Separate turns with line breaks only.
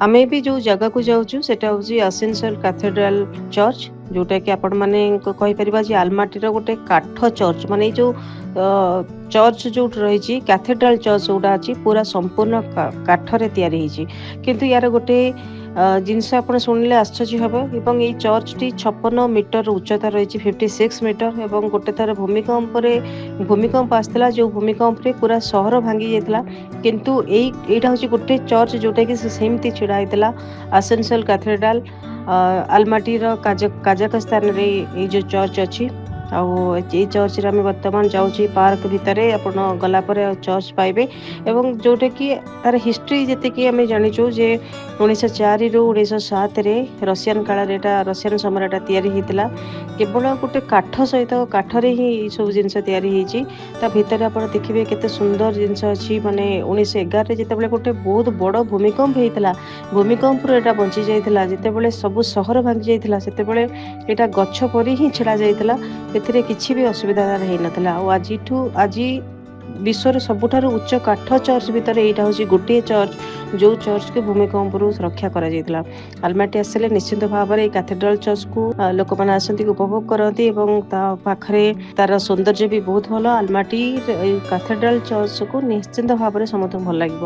ଆମେ ବି ଯୋଉ ଜାଗାକୁ ଯାଉଛୁ ସେଟା ହଉଛି ଆସେନସୋଲ କାଥେଡ୍ରାଲ ଚର୍ଚ୍ଚ, ଯୋଉଟା କି ଆପଣ ମାନେ କହିପାରିବା ଯେ ଆଲମାଟିର ଗୋଟେ କାଠ ଚର୍ଚ୍ଚ, ମାନେ ଏଇ ଯୋଉ ଚର୍ଚ୍ଚ ଯୋଉଠି ରହିଛି କ୍ୟାଥେଡ୍ରାଲ ଚର୍ଚ୍ଚ ଯୋଉଟା ଅଛି ପୁରା ସମ୍ପୂର୍ଣ୍ଣ କାଠରେ ତିଆରି ହେଇଛି। କିନ୍ତୁ ୟାର ଗୋଟେ ଜିନିଷ ଆପଣ ଶୁଣିଲେ ଆଶ୍ଚର୍ଯ୍ୟ ହେବ, ଏବଂ ଏଇ ଚର୍ଚ୍ଚଟି 56 ମିଟର ଉଚ୍ଚତା ରହିଛି, 56 ମିଟର, ଏବଂ ଗୋଟେ ଥର ଭୂମିକମ୍ପ ଆସିଥିଲା, ଯୋଉ ଭୂମିକମ୍ପରେ ପୁରା ସହର ଭାଙ୍ଗି ଯାଇଥିଲା। କିନ୍ତୁ ଏଇଟା ହଉଛି ଗୋଟେ ଚର୍ଚ୍ଚ ଯୋଉଟା କି ସେମିତି ଛିଡା ହେଇଥିଲା, ଆସେନସୋଲ କାଥେଡ୍ରାଲ ଆଲମାଟିର କାଜାକସ୍ତାନରେ ଏଇ ଯୋଉ ଚର୍ଚ୍ଚ ଅଛି। ଆଉ ଏଇ ଚର୍ଚ୍ଚରେ ଆମେ ବର୍ତ୍ତମାନ ଯାଉଛି ପାର୍କ ଭିତରେ, ଆପଣ ଗଲା ପରେ ଚର୍ଚ୍ଚ ପାଇବେ। ଏବଂ ଯୋଉଟା କି ତାର ହିଷ୍ଟ୍ରି ଯେତିକି ଆମେ ଜାଣିଛୁ ଯେ 1904ରୁ 1907ରେ ରସିଆନ କାଳରେ ରସିଆନ ସମୟରେ ଏଟା ତିଆରି ହେଇଥିଲା। କେବଳ ଗୋଟେ କାଠ ସହିତ, କାଠରେ ହିଁ ଏଇ ସବୁ ଜିନିଷ ତିଆରି ହେଇଛି। ତା ଭିତରେ ଆପଣ ଦେଖିବେ କେତେ ସୁନ୍ଦର ଜିନିଷ ଅଛି। ମାନେ 1911ରେ ଯେତେବେଳେ ଗୋଟେ ବହୁତ ବଡ ଭୂମିକମ୍ପ ହେଇଥିଲା, ଭୂମିକମ୍ପରୁ ଏଟା ବଞ୍ଚି ଯାଇଥିଲା। ଯେତେବେଳେ ସବୁ ସହର ଭାଙ୍ଗି ଯାଇଥିଲା ସେତେବେଳେ ଏଇଟା ଗଛ ପରି ହିଁ ଛିଡା ଯାଇଥିଲା, ଏଥିରେ କିଛି ବି ଅସୁବିଧା ହେଇନଥିଲା। ଆଉ ଆଜି ବିଶ୍ୱର ସବୁଠାରୁ ଉଚ୍ଚ କାଠ ଚର୍ଚ୍ଚ ଭିତରେ ଏଇଟା ହଉଛି ଗୋଟିଏ ଚର୍ଚ୍ଚ ଯୋଉ ଚର୍ଚ୍ଚକୁ ଭୂମିକମ୍ପରୁ ରକ୍ଷା କରାଯାଇଥିଲା। ଆଲମାଟି ଆସିଲେ ନିଶ୍ଚିନ୍ତ ଭାବରେ ଏଇ କାଥେଡ୍ରାଲ ଚର୍ଚ୍ଚକୁ ଲୋକମାନେ ଆସନ୍ତି, ଉପଭୋଗ କରନ୍ତି, ଏବଂ ତା ପାଖରେ ତାର ସୌନ୍ଦର୍ଯ୍ୟ ବି ବହୁତ ଭଲ। ଆଲମାଟି ଏଇ କାଥେଡ୍ରାଲ ଚର୍ଚ୍ଚକୁ ନିଶ୍ଚିନ୍ତ ଭାବରେ ସମସ୍ତଙ୍କୁ ଭଲ ଲାଗିବ।